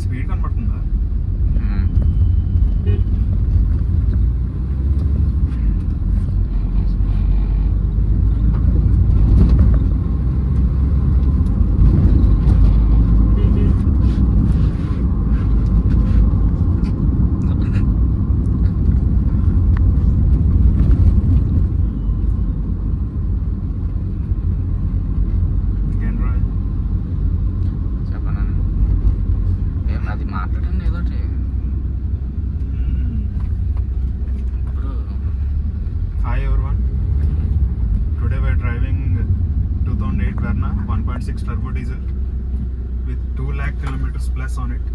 Speed కనబడుతుందా? Verna 1.6 turbo diesel with 2 lakh kilometers plus on it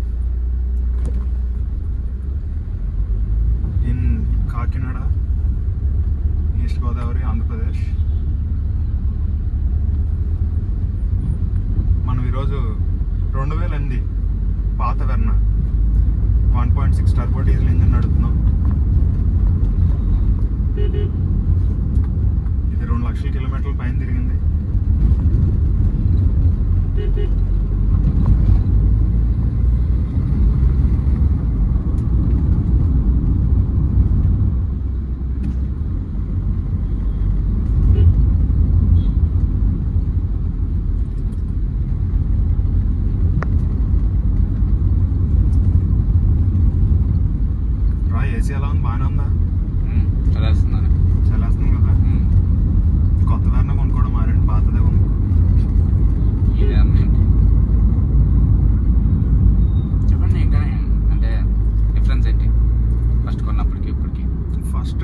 in Kakinada, East Godavari, Andhra Pradesh. మనం ఈరోజు 2008 పాత Verna 1.6 turbo diesel engine నడుపుతున్నాం. ఇది 2 లక్షల కిలోమీటర్ల పైన తిరిగింది. ఏసీ ఎలా ఉంది? బాగానే ఉందా? చలేస్తుంది కదా. కొత్త వెర్నా కొనుక్కోవడం మారండి, పాతదే కొనుక్కో. చెప్పండి ఇంకా, అంటే డిఫరెన్స్ ఏంటి ఫస్ట్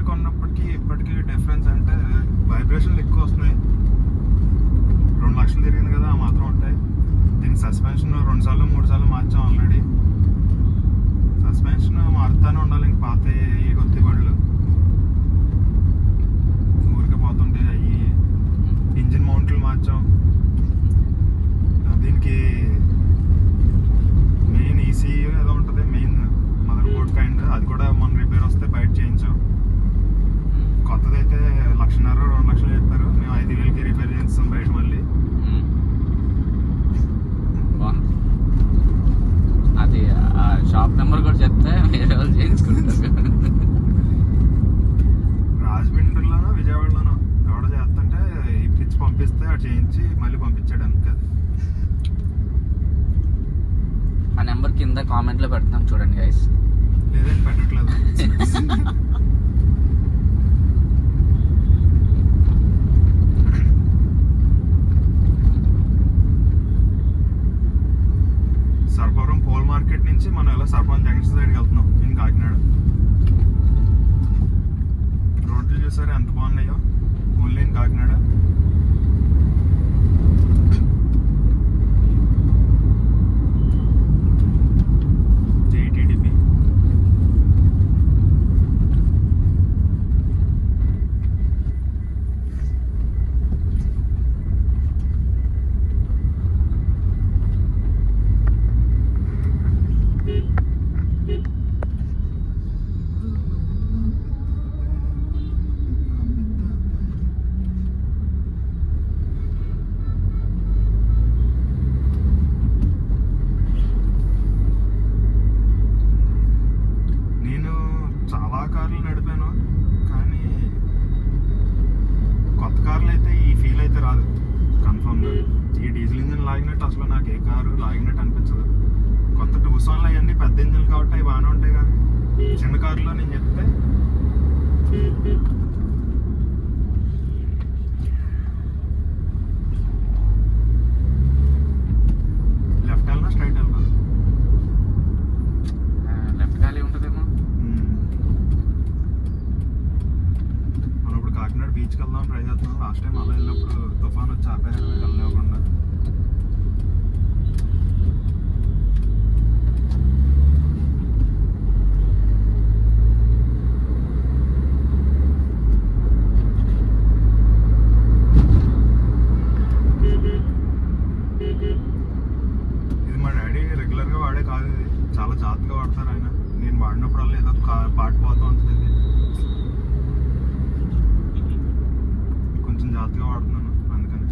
కొన్నప్పటికి ఇప్పటికి డిఫరెన్స్ అంటే వైబ్రేషన్లు ఎక్కువ వస్తున్నాయి. 2 లక్షలు తిరిగింది కదా, ఆ మాత్రం ఉంటాయి. దీనికి సస్పెన్షన్ 2 సార్లు 3 సార్లు మార్చాం ఆల్రెడీ. సస్పెన్షన్ మారుతానే ఉండాలి. ఇంక పాత ఈ కొద్ది బండ్లు ఊరికే పోతుంటే అవి ఇంజిన్ మౌంట్లు మార్చాం. దీనికి మెయిన్ ఈసీయూ ఏదో ఉంటుంది, మెయిన్ మదర్ బోర్డ్ కైండ్, అది కూడా మన రిపేర్ వస్తే బయట చేయించాం. కొత్తదైతే 1,50,000 2 లక్షలు చెప్పారు. మేము 5,000కి రిపేర్ చేస్తాం బయట మళ్ళీ. అది షాప్ నెంబర్ కూడా చెప్తే వేరే వాళ్ళు చేయించుకుంటారు. రాజమండ్రిలోనో విజయవాడలోనో ఎవడో చేస్తుంటే ఇప్పించి పంపిస్తే అటు చేయించి మళ్ళీ పంపించడానికి. అది ఆ నెంబర్ కింద కామెంట్లో పెడతాం చూడండి గైస్. లేదంటే పెట్టట్లేదు. సర్పవరం పోల్ మార్కెట్ నుంచి మనం ఎలా సర్పవరం జంక్షన్ సైడ్కి వెళ్తున్నాం ఇన్ కాకినాడ. రోడ్లు చూసారు ఎంత బాగున్నాయో, ఓన్లీ ఇన్ కాకినాడ. జేటీడీపీ కార్లు నడిపాను, కానీ కొత్త కార్లు అయితే ఈ ఫీల్ అయితే రాదు కన్ఫర్మ్గా. ఈ డీజిల్ ఇంజిన్ లాగినట్టు అసలు నాకు ఏ కారు లాగినట్టు అనిపించదు. కొత్త టూసాన్లు అవన్నీ పెద్ద ఇంజిన్లు కాబట్టి అవి బాగానే ఉంటాయి. కానీ చిన్న కారులో నేను చెప్తే లెఫ్ట్ వెళ్ళినా స్ట్రైట్ వెళ్ళినా లెఫ్ట్ ఖాళీ ఉంటుందేమో. కాకినాడ బీచ్కి వెళ్దాం ట్రై చేస్తున్నాం. లాస్ట్ టైం అలా వెళ్ళినప్పుడు తుఫాన్ వచ్చి ఆపేరు వెళ్ళనివ్వకుండా. ఇది మా డాడీ రెగ్యులర్గా వాడే కాదు, ఇది చాలా జాగ్రత్తగా వాడతారు ఆయన. నేను వాడినప్పుడల్లా ఏదో పాటు పోతూ ఉంటుంది. కొంచెం జాగ్రత్తగా వాడుతున్నాను అందుకని.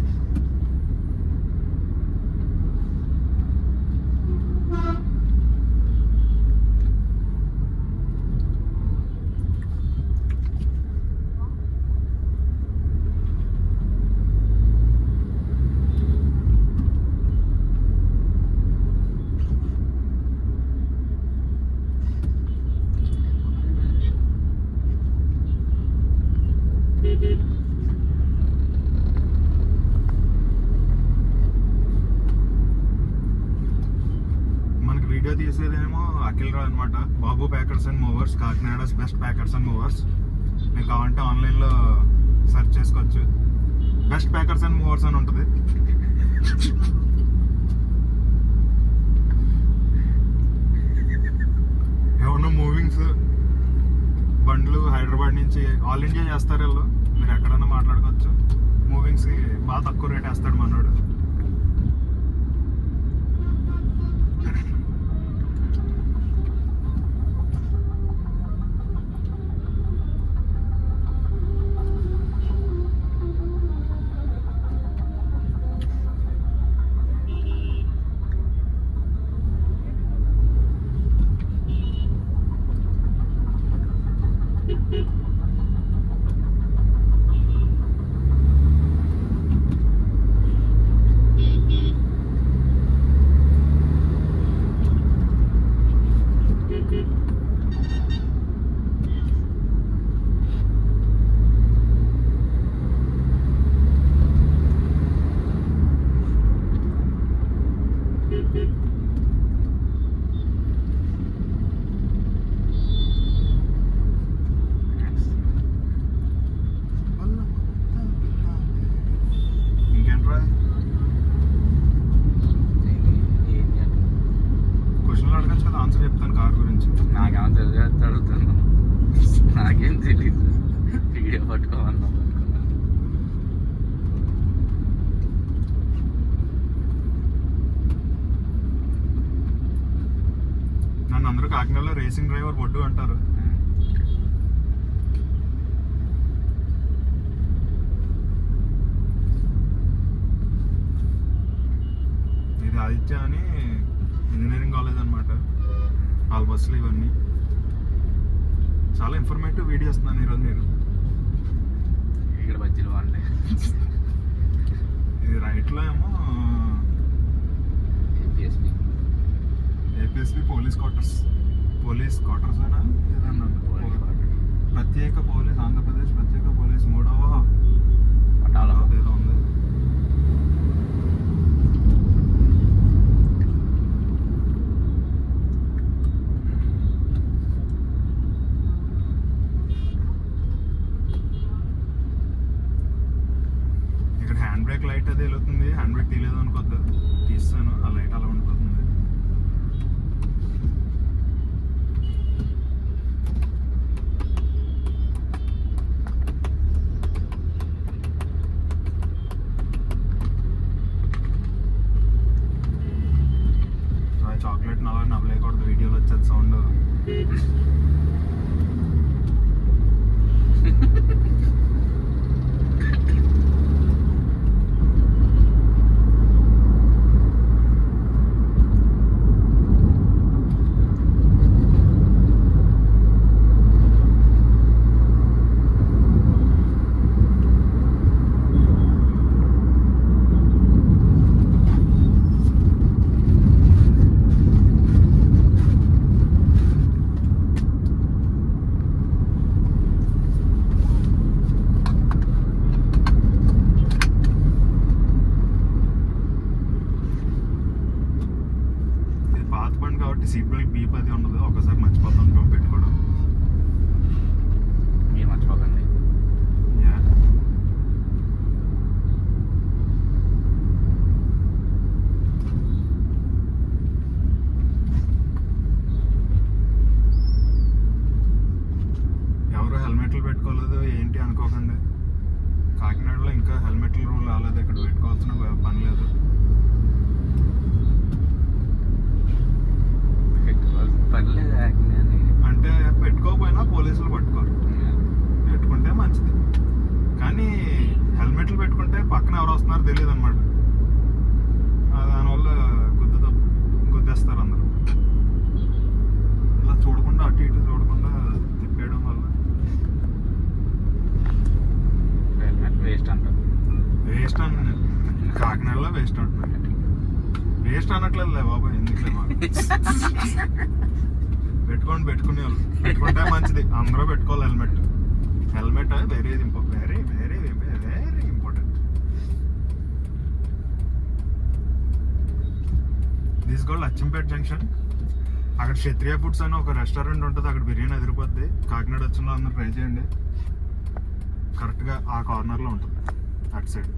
వీడియో తీసేదేమో అఖిల్ రావు అనమాట. Babu packers and movers, Kakinada's best packers and movers. మీకు కావాలంటే ఆన్లైన్లో సెర్చ్ చేసుకోవచ్చు. బెస్ట్ ప్యాకర్స్ అండ్ మూవర్స్ అని ఉంటుంది. ఏమన్నా మూవింగ్స్ బండ్లు హైదరాబాద్ నుంచి ఆల్ ఇండియా చేస్తారు వీళ్ళు. మీరు ఎక్కడన్నా మాట్లాడుకోవచ్చు. మూవింగ్స్ బాగా తక్కువ రేట్ వేస్తాడు మనోడు. ఇంకేంట్రా క్వశ్చన్లు అడగచ్చు కదా, ఆన్సర్ చెప్తాను కార్ గురించి. నాకేమో తెలియదు, అడుగుతాను. నాకేం తెలీదు. వీడియో పట్టుకోమన్నా పట్టుకున్నాను. నన్ను అందరూ కాకినాడలో రేసింగ్ డ్రైవర్ బొడ్డు అంటారు. ఇది ఆదిత్య అని ఇంజనీరింగ్ కాలేజ్ అనమాట. వాళ్ళ బస్సులు ఇవన్నీ చాలా ఇన్ఫర్మేటివ్ వీడియో వస్తున్నాను ఈరోజు నేను. ఇక్కడ బజ్జీలు బాగుంటాయి. ఇది రైట్లో ఏమో ఏపీఎస్పీ ఏపీఎస్పీ పోలీస్ క్వార్టర్స్ అయినా ఏదన్నా ప్రత్యేక పోలీస్, ఆంధ్రప్రదేశ్ ప్రత్యేక పోలీస్ 3వ పట్టాల ఏదో ఉంది. ఇక్కడ హ్యాండ్ బ్రేక్ లైట్ అది వెళ్తుంది. హ్యాండ్ బ్రేక్ తీయలేదు అనుకోద్దు, తీస్తాను. ఆ లైట్ అలా ఉండిపోతుంది. చాక్లెట్ నల్ల నవ్వలేకూడదు, వీడియోలో వచ్చేది సౌండ్. కాబట్టి సీట్ బెల్ట్ బీప్ అది ఉండదు. ఒకసారి మర్చిపోతుంటాం పెట్టుకోవడం. మీరు మర్చిపోకండి. యా ఎవరు హెల్మెట్లు పెట్టుకోలేదు ఏంటి అనుకోకండి. కాకినాడలో ఇంకా హెల్మెట్ల రూల్ రాలేదు. ఇక్కడ పెట్టుకోవాల్సిన పని లేదు. పర్లేదు అంటే పెట్టుకోకపోయినా పోలీసులు పట్టుకోరు. పెట్టుకుంటే మంచిది. కానీ హెల్మెట్లు పెట్టుకుంటే పక్కన ఎవరు వస్తున్నారో తెలియదు అనమాట. దానివల్ల గుద్దేస్తారు అందరూ. ఇలా చూడకుండా అటు ఇటు చూడకుండా తిప్పేయడం వల్ల హెల్మెట్ వేస్ట్ అంటారు. వేస్ట్ అని కాకినాడలో వేస్ట్ అంటున్నారు. వేస్ట్ అనట్లేదులే బాబా, ఎందుకులే మాకు. పెట్టుకునే వాళ్ళు పెట్టుకుంటే మంచిది. అందరూ పెట్టుకోవాలి helmet. Helmet very very very very important. This gold Achampet junction. అక్కడ క్షత్రియ ఫుడ్స్ అని ఒక రెస్టారెంట్ ఉంటుంది, అక్కడ బిర్యానీ ఎదిరిపోద్ది. కాకినాడ వచ్చిన అందరూ ట్రై చేయండి. కరెక్ట్గా ఆ కార్నర్లో ఉంటుంది అటు సైడ్.